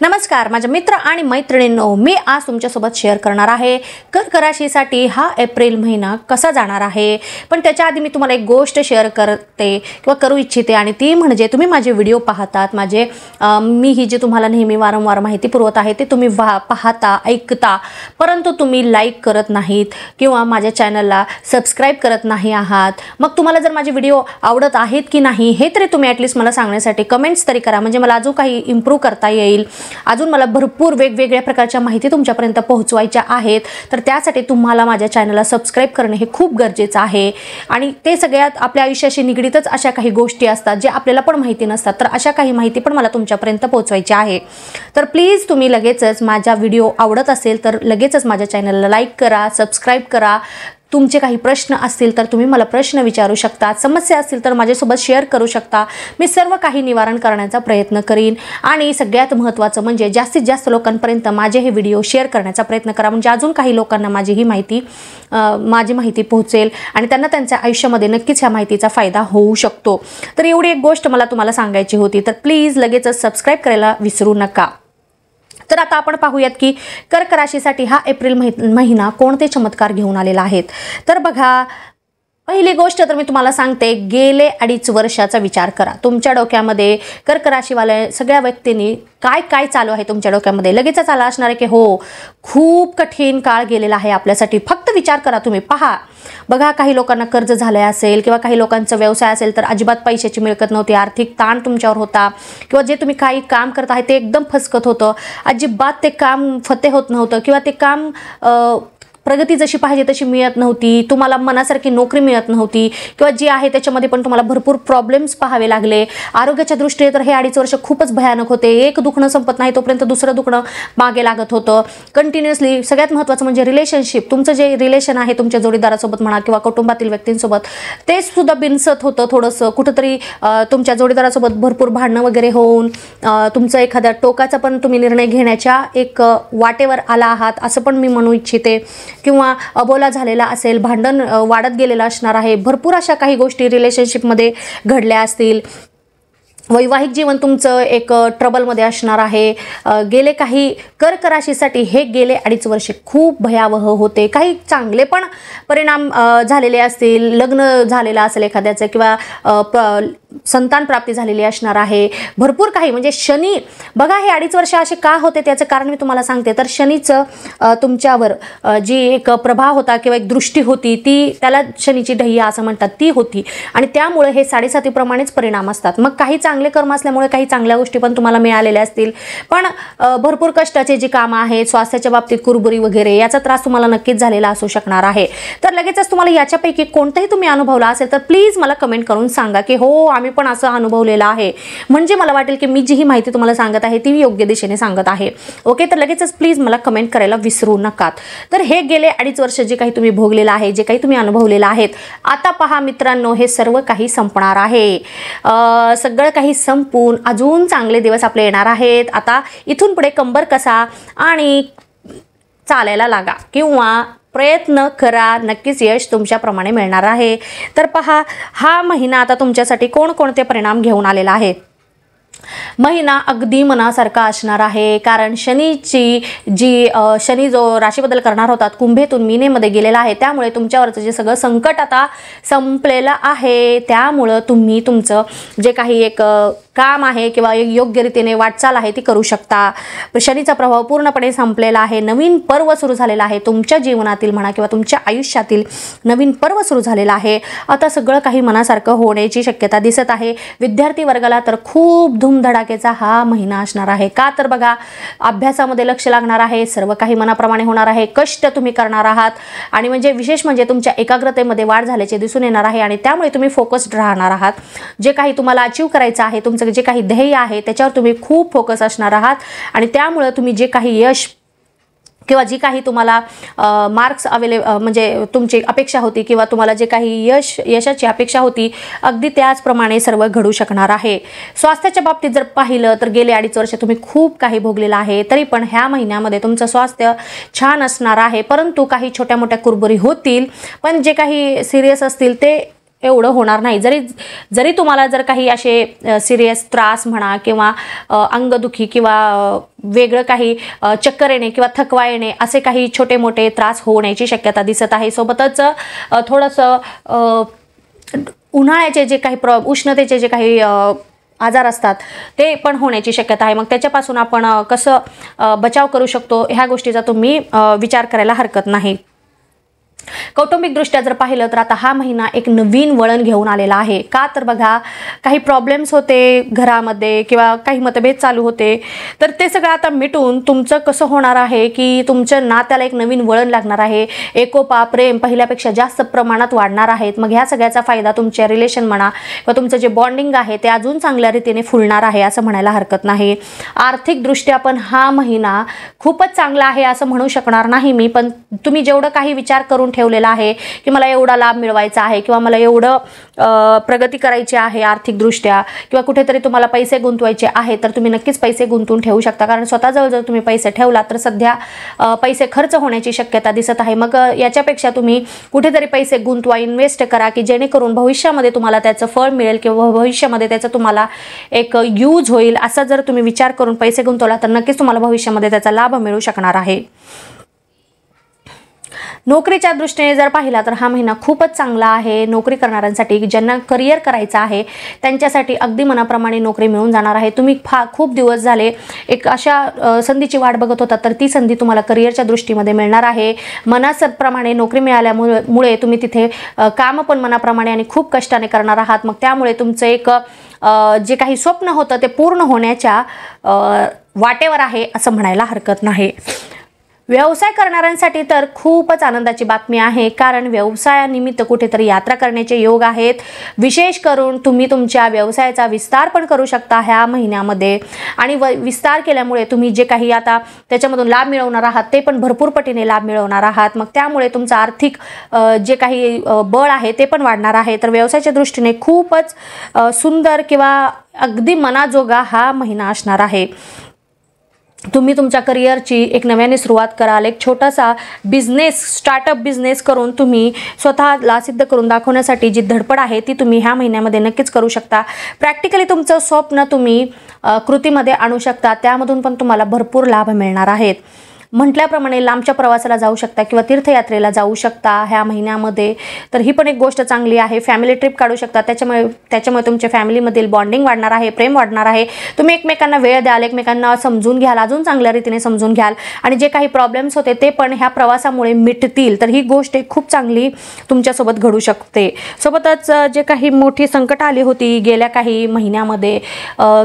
नमस्कार माझे मित्र आणि मैत्रिणींनो, मी आज तुमच्यासोबत शेअर करणार आहे कर्क राशीसाठी हा एप्रिल महिना कसा जाणार आहे। पण त्याच्या आधी मी तुम्हाला एक गोष्ट शेअर करते किंवा करू इच्छिते आणि ती म्हणजे तुम्ही माझे व्हिडिओ पाहतात, मी ही जी तुम्हाला नेहमी वारंवार माहिती पुरवत आहे ते तुम्ही पाहता ऐकता, परंतु तुम्ही लाईक करत नाहीत किंवा माझ्या चॅनलला सबस्क्राइब करत नाही आहात। मग तुम्हाला जर माझे व्हिडिओ आवडत आहेत की नाही हे तरी तुम्ही ॲटलिस्ट मला सांगण्यासाठी कमेंट्स तरी करा, म्हणजे मला अजून काही इम्प्रूव्ह करता येईल। अजून मला भरपूर वेगवेगळ्या प्रकारच्या माहिती तुमच्यापर्यंत पोहोचवायच्या आहेत, तर त्यासाठी तुम्हाला माझ्या चॅनलला सबस्क्राइब करणे हे खूप गरजेचं आहे। आणि ते सगळ्यात आपल्या आयुष्याशी निगडीतच अशा काही गोष्टी असतात जे आपल्याला पण माहिती नसतात, तर अशा काही माहिती पण मला तुमच्यापर्यंत पोहोचवायची आहे। तर प्लीज तुम्ही लगेचच माझा व्हिडिओ आवडत असेल तर लगेचच माझ्या चॅनलला लाईक करा, सबस्क्राइब करा। तुमचे काही प्रश्न असतील तर तुम्ही मला प्रश्न विचारू शकता, समस्या असतील तर माझ्यासोबत शेअर करू शकता। मी सर्व काही निवारण करण्याचा प्रयत्न करीन आणि सगळ्यात महत्त्वाचं म्हणजे जास्तीत जास्त लोकांपर्यंत माझे हे व्हिडिओ शेअर करण्याचा प्रयत्न करा, म्हणजे अजून काही लोकांना माझी माहिती पोहोचेल आणि त्यांना त्यांच्या आयुष्यामध्ये नक्कीच ह्या माहितीचा फायदा होऊ शकतो। तर एवढी एक गोष्ट मला तुम्हाला सांगायची होती, तर प्लीज लगेचच सबस्क्राइब करायला विसरू नका। तर आता आपण पाहूयात की कर्क राशीसाठी हा एप्रिल महिना कोणते चमत्कार घेऊन आलेला आहे। तर बघा, पहिली गोष्ट तर मी तुम्हाला सांगते, गेले 2.5 वर्षाचा विचार करा। तुमच्या डोक्यामध्ये कर्क राशीवाल्या सगळ्या व्यक्तींनी काय काय चालू आहे तुमच्या डोक्यामध्ये, लगेचच आला असणार आहे की हो खूप कठीण काळ गेलेला आहे आपल्यासाठी। फक्त विचार करा, तुम्ही पहा बघा, काही लोकांना कर्ज झाले असेल किंवा काही लोकांचा व्यवसाय असेल तर अजिबात पैशाची मिळकत नव्हती, आर्थिक ताण तुमच्यावर होता किंवा जे तुम्ही काही काम करत आहे ते एकदम फसकत होतं, अजिबात ते काम फते होत नव्हतं किंवा ते काम प्रगती जशी पाहिजे तशी मिळत नव्हती, तुम्हाला मनासारखी नोकरी मिळत नव्हती किंवा जी आहे त्याच्यामध्ये पण तुम्हाला भरपूर प्रॉब्लेम्स पाहावे लागले। आरोग्याच्या दृष्टीने तर हे 2.5 वर्ष खूपच भयानक होते, एक दुखणं संपत नाही तोपर्यंत दुसरं दुखणं मागे लागत होतं कंटिन्युअसली। सगळ्यात महत्त्वाचं म्हणजे रिलेशनशिप, तुमचं जे रिलेशन आहे तुमच्या जोडीदारासोबत म्हणा किंवा कुटुंबातील व्यक्तींसोबत ते सुद्धा बिनसत होतं थोडंसं, कुठंतरी तुमच्या जोडीदारासोबत भरपूर भांडणं वगैरे होऊन तुमचं एखाद्या टोकाचा पण तुम्ही निर्णय घेण्याच्या एक वाटेवर आला आहात असं पण मी म्हणू इच्छिते, किंवा अबोला झालेला असेल, भांडण वाढत गेलेला असणार आहे। भरपूर अशा काही गोष्टी रिलेशनशिपमध्ये घडल्या असतील। वैवाहिक जीवन तुमचं एक ट्रबलमध्ये असणार आहे। गेले काही कर्क राशीसाठी हे गेले 2.5 वर्षे खूप भयावह होते। काही चांगले पण परिणाम झालेले असतील, लग्न झालेलं असेल एखाद्याचं किंवा संतान प्राप्ती झालेली असणार आहे। भरपूर काही म्हणजे शनी बघा, हे 2.5 वर्ष असे का होते त्याचं कारण मी तुम्हाला सांगते। तर शनीचं तुमच्यावर जी एक प्रभाव होता किंवा एक दृष्टी होती ती, त्याला शनीची ढैया असं म्हणतात, ती होती आणि त्यामुळे हे 7.5 प्रमाणेच परिणाम असतात। मग काही चांगले कर्म असल्यामुळे काही चांगल्या गोष्टी पण तुम्हाला मिळालेल्या असतील, पण भरपूर कष्टाचे जी कामं आहेत, स्वास्थ्याच्या बाबतीत कुरबुरी वगैरे याचा त्रास तुम्हाला नक्कीच झालेला असू शकणार आहे। तर लगेचच तुम्हाला याच्यापैकी कोणताही तुम्ही अनुभवला असेल तर प्लीज मला कमेंट करून सांगा की हो आम्ही पण असं अनुभवलेलं आहे, म्हणजे मला वाटेल की मी जी ही माहिती तुम्हाला सांगत आहे ती योग्य दिशेने सांगत आहे। ओके, तर लगेचच प्लीज मला कमेंट करायला विसरू नका। तर हे गेले 2.5 वर्ष जे काही तुम्ही भोगलेलं आहे, जे काही तुम्ही अनुभवलेलं आहेत, आता पहा मित्रांनो, हे सर्व काही संपणार आहे। सगळं काही संपून अजून चांगले दिवस आपले येणार आहेत। आता इथून पुढे कंबर कसा आणि चालायला लागा किंवा प्रयत्न करा, नक्कीच यश तुमच्याप्रमाणे मिळणार आहे। तर पहा, हा महिना आता तुमच्यासाठी कोणकोणते परिणाम घेऊन आलेला आहे। महिना अगदी मनासारखा असणार आहे, कारण शनी जो राशी बदल करणार होता कुंभेतून मीनेमध्ये गेलेला आहे, त्यामुळे तुमच्यावरचं जे सगळं संकट आता संपलेलं आहे। त्यामुळं तुम्ही तुमचं जे काही एक काम आहे किंवा योग्य रीतीने वाटचाल आहे ती करू शकता। शनीचा प्रभाव पूर्णपणे संपलेला आहे, नवीन पर्व सुरू झालेला आहे तुमच्या जीवनातील म्हणा किंवा तुमच्या आयुष्यातील नवीन पर्व सुरू झालेला आहे। आता सगळं काही मनासारखं होण्याची शक्यता दिसत आहे। विद्यार्थी वर्गाला तर खूप धूमधडाकेचा हा महिना असणार आहे, का तर बघा, अभ्यासामध्ये लक्ष लागणार आहे, सर्व काही मनाप्रमाणे होणार आहे, कष्ट तुम्ही करणार आहात आणि म्हणजे विशेष म्हणजे तुमच्या एकाग्रतेमध्ये वाढ झाल्याचे दिसून येणार आहे आणि त्यामुळे तुम्ही फोकस्ड राहणार आहात। जे काही तुम्हाला अचीव करायचं आहे, तुमचं जे काही ध्येय आहे त्याच्यावर तुम्ही खूप फोकस असणार आहात आणि त्यामुळे तुम्ही जे काही यश किंवा जी काही तुम्हाला मार्क्स म्हणजे तुमची अपेक्षा होती किंवा तुम्हाला जे काही यशाची अपेक्षा होती अगदी त्याचप्रमाणे सर्व घडू शकणार आहे। स्वास्थ्याच्या बाबतीत जर पाहिलं तर गेले 2.5 वर्ष तुम्ही खूप काही भोगलेलं आहे, तरी पण ह्या महिन्यामध्ये तुमचं स्वास्थ्य छान असणार आहे, परंतु काही छोट्या मोठ्या कुरबुरी होतील, पण जे काही सिरियस असतील ते एवढं होणार नाही. जरी तुम्हाला जर काही असे सिरियस त्रास म्हणा किंवा अंगदुखी किंवा वेगळं काही चक्कर येणे किंवा थकवा येणे असे काही छोटे मोठे त्रास होण्याची शक्यता दिसत आहे. सोबतच थोडंसं उन्हाळ्याचे जे काही उष्णतेचे जे काही आजार असतात ते पण होण्याची शक्यता आहे. मग त्याच्यापासून आपण कसं बचाव करू शकतो ह्या गोष्टीचा तुम्ही विचार करायला हरकत नाही. कौटुंबिकदृष्ट्या जर पाहिलं तर आता हा महिना एक नवीन वळण घेऊन आलेला आहे. का तर बघा, काही प्रॉब्लेम्स होते घरामध्ये किंवा काही मतभेद चालू होते, तर ते सगळं आता मिटून तुमचं कसं होणार आहे की तुमच्या नात्याला एक नवीन वळण लागणार आहे. एकोपा, प्रेम पहिल्यापेक्षा जास्त प्रमाणात वाढणार आहेत. मग ह्या सगळ्याचा फायदा तुमच्या रिलेशन म्हणा किंवा तुमचं जे बॉन्डिंग आहे ते अजून चांगल्या रीतीने फुलणार आहे असं म्हणायला हरकत नाही. आर्थिकदृष्ट्या पण हा महिना खूपच चांगला आहे असं म्हणू शकणार नाही मी, पण तुम्ही जेवढं काही विचार करून ठेवलेला आहे की मला एवढा लाभ मिळवायचा आहे किंवा मला एवढं प्रगती करायची आहे आर्थिकदृष्ट्या किंवा कुठेतरी तुम्हाला पैसे गुंतवायचे आहे, तर तुम्ही नक्कीच पैसे गुंतवून ठेवू शकता. कारण स्वतःजवळ जर तुम्ही पैसे ठेवला तर सध्या पैसे खर्च होण्याची शक्यता दिसत आहे. मग याच्यापेक्षा तुम्ही कुठेतरी पैसे गुंतवा, इन्व्हेस्ट करा की जेणेकरून भविष्यामध्ये तुम्हाला त्याचं फळ मिळेल किंवा भविष्यामध्ये त्याचं तुम्हाला एक यूज होईल. असा जर तुम्ही विचार करून पैसे गुंतवला तर नक्कीच तुम्हाला भविष्यामध्ये त्याचा लाभ मिळू शकणार आहे. नोकरीच्या दृष्टीने जर पाहिला तर हा महिना खूपच चांगला आहे. नोकरी करणाऱ्यांसाठी, ज्यांना करिअर करायचं आहे त्यांच्यासाठी अगदी मनाप्रमाणे नोकरी मिळून जाणार आहे. तुम्ही खूप दिवस झाले एक अशा संधीची वाट बघत होता, तर ती संधी तुम्हाला करिअरच्या दृष्टीमध्ये मिळणार आहे. मनाप्रमाणे नोकरी मिळाल्यामुळे तुम्ही तिथे काम पण मनाप्रमाणे आणि खूप कष्टाने करणार आहात. मग त्यामुळे तुमचं एक जे काही स्वप्न होतं ते पूर्ण होण्याच्या वाटेवर आहे असं म्हणायला हरकत नाही. व्यवसाय करणाऱ्यांसाठी तर खूपच आनंदाची बातमी आहे, कारण व्यवसायानिमित्त कुठेतरी यात्रा करण्याचे योग आहेत. विशेष करून तुम्ही तुमच्या व्यवसायाचा विस्तार पण करू शकता ह्या महिन्यामध्ये, आणि विस्तार केल्यामुळे तुम्ही जे काही आता त्याच्यामधून लाभ मिळवणार आहात ते पण भरपूर पटीने लाभ मिळवणार आहात. मग त्यामुळे तुमचं आर्थिक जे काही बळ आहे ते पण वाढणार आहे. तर व्यवसायाच्या दृष्टीने खूपच सुंदर किंवा अगदी मनाजोगा हा महिना असणार आहे. तुम्ही तुमच्या करिअरची एक नव्याने सुरुवात कराल. एक छोटासा बिझनेस, स्टार्टअप बिझनेस करून तुम्ही स्वतःला सिद्ध करून दाखवण्यासाठी जी धडपड आहे ती तुम्ही ह्या महिन्यामध्ये नक्कीच करू शकता. प्रॅक्टिकली तुमचं स्वप्न तुम्ही कृतीमध्ये आणू शकता. त्यामधून पण तुम्हाला भरपूर लाभ मिळणार आहेत. म्हटल्याप्रमाणे लांबच्या प्रवासाला जाऊ शकता किंवा तीर्थयात्रेला जाऊ शकता ह्या महिन्यामध्ये, तर ही पण एक गोष्ट चांगली आहे. फॅमिली ट्रिप काढू शकता. त्याच्यामुळे तुमच्या फॅमिलीमधील बॉन्डिंग वाढणार आहे, प्रेम वाढणार आहे. तुम्ही एकमेकांना वेळ द्याल, एकमेकांना समजून घ्याल, अजून चांगल्या रीतीने समजून घ्याल, आणि जे काही प्रॉब्लेम्स होते ते पण ह्या प्रवासामुळे मिटतील. तर ही गोष्ट खूप चांगली तुमच्यासोबत घडू शकते. सोबतच जे काही मोठी संकट आली होती गेल्या काही महिन्यामध्ये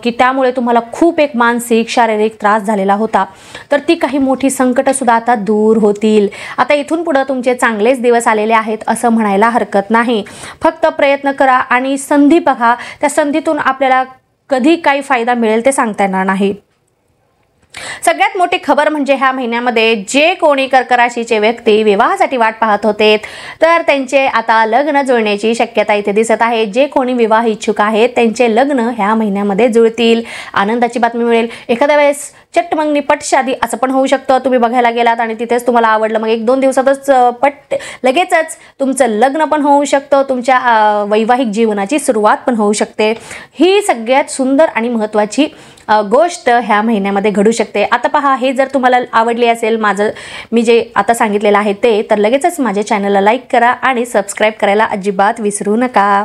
की त्यामुळे तुम्हाला खूप एक मानसिक शारीरिक त्रास झालेला होता, तर ती काही मोठी संकट सुद्धा आता दूर होतील. आता इथून पुढे तुमचे चांगलेच दिवस आलेले आहेत असं म्हणायला हरकत नाही. फक्त प्रयत्न करा आणि संधी बघा. त्या संधीतून आपल्याला कधी काही फायदा मिळेल ते सांगता येणार नाही. सगळ्यात मोठी खबर म्हणजे ह्या महिन्यामध्ये जे कोणी कर्क राशीचे व्यक्ती विवाहासाठी वाट पाहत होते तर त्यांचे आता लग्न जुळण्याची शक्यता इथे दिसत आहे. जे कोणी विवाह इच्छुक आहेत त्यांचे लग्न ह्या महिन्यामध्ये जुळतील. आनंदाची बातमी मिळेल. एखाद्या वेळेस चट्टमंगनी पटशादी असं पण होऊ शकतं. तुम्ही बघायला गेलात आणि तिथेच तुम्हाला आवडलं, मग 1-2 दिवसातच लगेचच तुमचं लग्न पण होऊ शकतं. तुमच्या वैवाहिक जीवनाची सुरुवात पण होऊ शकते. ही सगळ्यात सुंदर आणि महत्त्वाची गोष्ट ह्या महिन्यामध्ये घडू शकते. आता पहा, हे जर तुम्हाला आवडले असेल मी जे आता सांगितलेलं आहे ते, तर लगेचच माझ्या चॅनलला लाईक करा आणि सबस्क्राईब करायला अजिबात विसरू नका.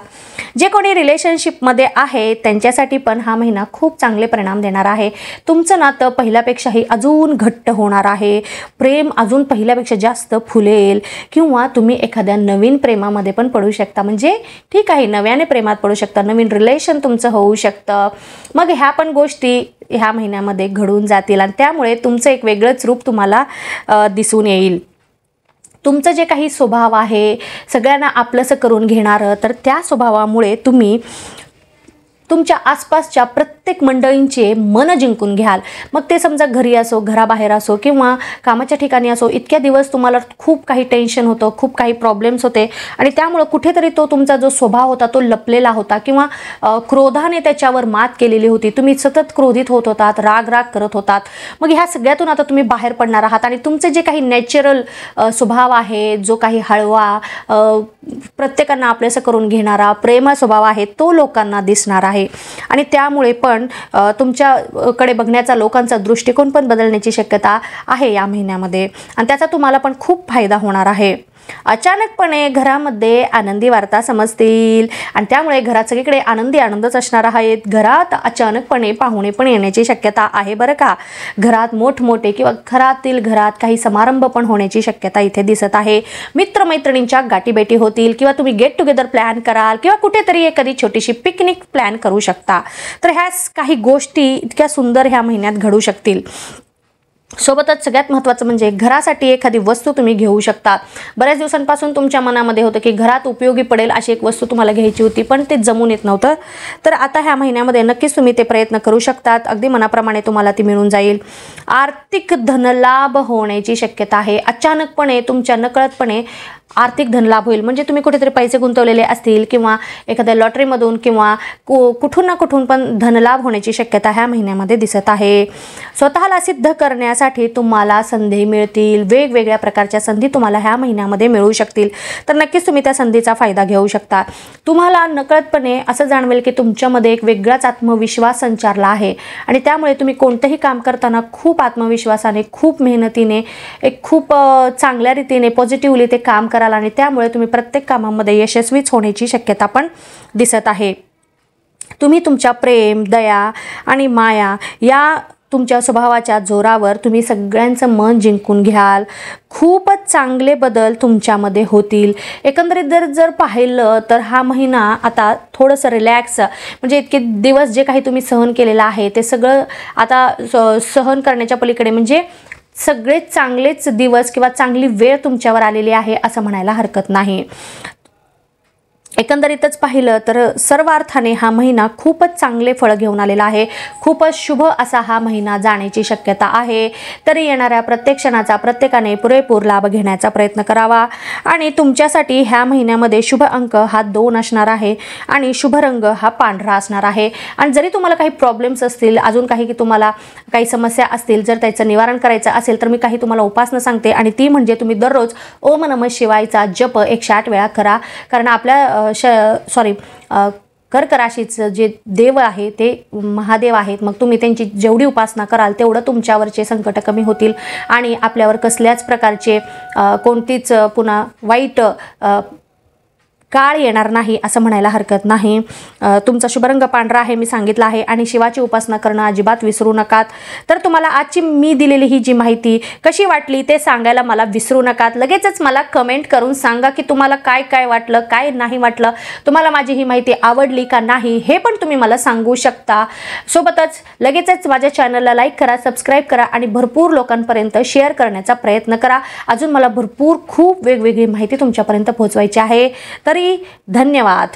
जे कोणी रिलेशनशिपमध्ये आहे त्यांच्यासाठी पण हा महिना खूप चांगले परिणाम देणार आहे. तुमचं नातं पहिल्यापेक्षाही अजून घट्ट होणार आहे. प्रेम अजून पहिल्यापेक्षा जास्त फुलेल किंवा तुम्ही एखाद्या नवीन प्रेमामध्ये पण पडू शकता. म्हणजे ठीक आहे, नव्याने प्रेमात पडू शकता, नवीन रिलेशन तुमचं होऊ शकतं. मग ह्या पण गोष्टी ह्या महिन्यामध्ये घडून जातील आणि त्यामुळे तुमचं एक वेगळंच रूप तुम्हाला दिसून येईल. तुमचं जे काही स्वभाव आहे सगळ्यांना आपलंसं करून घेणारं, तर त्या स्वभावामुळे तुम्ही तुमच्या आसपासच्या प्रत्येक मंडळींचे मन जिंकून घ्याल. मग ते समजा घरी असो, घराबाहेर असो किंवा कामाच्या ठिकाणी असो, इतक्या दिवस तुम्हाला खूप काही टेन्शन होतं, खूप काही प्रॉब्लेम्स होते आणि त्यामुळं कुठेतरी तो तुमचा जो स्वभाव होता तो लपलेला होता किंवा क्रोधाने त्याच्यावर मात केलेली होती. तुम्ही सतत क्रोधित होत होतात, राग करत होतात. मग ह्या सगळ्यातून आता तुम्ही बाहेर पडणार आहात आणि तुमचे जे काही नॅचरल स्वभाव आहे, जो काही हळवा, प्रत्येकांना आपलेसं करून घेणारा प्रेमळ स्वभाव आहे, तो लोकांना दिसणार आहे आणि त्यामुळे पण तुमच्याकडे बघण्याचा लोकांचा दृष्टिकोन पण बदलण्याची शक्यता आहे या महिन्यामध्ये आणि त्याचा तुम्हाला पण खूप फायदा होणार आहे. अचानकपणे घरामध्ये आनंदी वार्ता समजतील आणि त्यामुळे घरात सगळीकडे आनंदच असणार आहेत. घरात अचानकपणे पाहुणे पण येण्याची शक्यता आहे बरं का. घरात मोठमोठे किंवा घरात काही समारंभ पण होण्याची शक्यता इथे दिसत आहे. मित्रमैत्रिणींच्या गाठीभेटी होतील किंवा तुम्ही गेट टुगेदर प्लॅन कराल किंवा कुठेतरी एखादी छोटीशी पिकनिक प्लॅन करू शकता. तर ह्या काही गोष्टी इतक्या सुंदर ह्या महिन्यात घडू शकतील. सोबतच सगळ्यात महत्त्वाचं म्हणजे घरासाठी एखादी वस्तू तुम्ही घेऊ शकता. बऱ्याच दिवसांपासून तुमच्या मनामध्ये होतं की घरात उपयोगी पडेल अशी एक वस्तू तुम्हाला घ्यायची होती पण ते जमून येत नव्हतं. तर आता ह्या महिन्यामध्ये नक्कीच तुम्ही ते प्रयत्न करू शकतात. अगदी मनाप्रमाणे तुम्हाला ती मिळून जाईल. आर्थिक धनलाभ होण्याची शक्यता आहे. अचानकपणे तुमच्या नकळतपणे आर्थिक धनलाभ होईल. म्हणजे तुम्ही कुठेतरी पैसे गुंतवलेले असतील किंवा एखाद्या लॉटरीमधून किंवा कुठून ना कुठून पण धनलाभ होण्याची शक्यता ह्या महिन्यामध्ये दिसत आहे. स्वतःला सिद्ध करण्यासाठी तुम्हाला संधी मिळतील. वेगवेगळ्या प्रकारच्या संधी तुम्हाला ह्या महिन्यामध्ये मिळू शकतील. तर नक्कीच तुम्ही त्या संधीचा फायदा घेऊ शकता. तुम्हाला नकळतपणे असं जाणवेल की तुमच्यामध्ये एक वेगळाच आत्मविश्वास संचारला आहे आणि त्यामुळे तुम्ही कोणतंही काम करताना खूप आत्मविश्वासाने, खूप मेहनतीने, एक खूप चांगल्या रीतीने पॉझिटिव्हली ते काम कराल आणि त्यामुळे तुम्ही प्रत्येक कामामध्ये यशस्वीच होण्याची शक्यता पण दिसत आहे. तुम्ही तुमच्या प्रेम, दया आणि माया या तुमच्या स्वभावाच्या जोरावर तुम्ही सगळ्यांचं मन जिंकून घ्याल. खूपच चांगले बदल तुमच्यामध्ये होतील. एकंदरीत जर पाहिलं तर हा महिना आता थोडंसं रिलॅक्स, म्हणजे इतके दिवस जे काही तुम्ही सहन केलेलं आहे ते सगळं आता सहन करण्याच्या पलीकडे म्हणजे सगळे चांगलेच दिवस किंवा चांगली वेळ तुमच्यावर आलेली आहे असं म्हणायला हरकत नाही. एकंदरीतच पाहिलं तर सर्व अर्थाने हा महिना खूपच चांगले फळ घेऊन आलेला आहे. खूपच शुभ असा हा महिना जाण्याची शक्यता आहे. तरी येणाऱ्या प्रत्येक क्षणाचा प्रत्येकाने पुरेपूर लाभ घेण्याचा प्रयत्न करावा आणि तुमच्यासाठी ह्या महिन्यामध्ये शुभ अंक हा 2 असणार आहे आणि शुभ रंग हा पांढरा असणार आहे. आणि जरी तुम्हाला काही प्रॉब्लेम्स असतील, अजून काही तुम्हाला काही समस्या असतील, जर त्याचं निवारण करायचं असेल तर मी काही तुम्हाला उपासना सांगते आणि ती म्हणजे तुम्ही दररोज ओम नमः शिवायचा जप 108 वेळा करा. कारण आपल्या कर्क राशीचं जे देव आहे ते महादेव आहेत. मग तुम्ही त्यांची जेवढी उपासना कराल तेवढं तुमच्यावरचे संकट कमी होतील आणि आपल्यावर कसल्याच प्रकारचे कोणतीच पुन्हा वाईट काळ येणार नाही असं म्हणायला हरकत नाही. तुमचा शुभरंग पांढरा आहे मी सांगितलं आहे आणि शिवाची उपासना करणं अजिबात विसरू नकात. तर तुम्हाला आजची मी दिलेली ही जी माहिती कशी वाटली ते सांगायला मला विसरू नकात. लगेचच मला कमेंट करून सांगा की तुम्हाला काय काय वाटलं, काय नाही वाटलं, तुम्हाला माझी ही माहिती आवडली का नाही हे पण तुम्ही मला सांगू शकता. सोबतच लगेचच माझ्या चॅनलला लाईक करा, सबस्क्राईब करा आणि भरपूर लोकांपर्यंत शेअर करण्याचा प्रयत्न करा. अजून मला भरपूर खूप वेगवेगळी माहिती तुमच्यापर्यंत पोहोचवायची आहे. तरी धन्यवाद.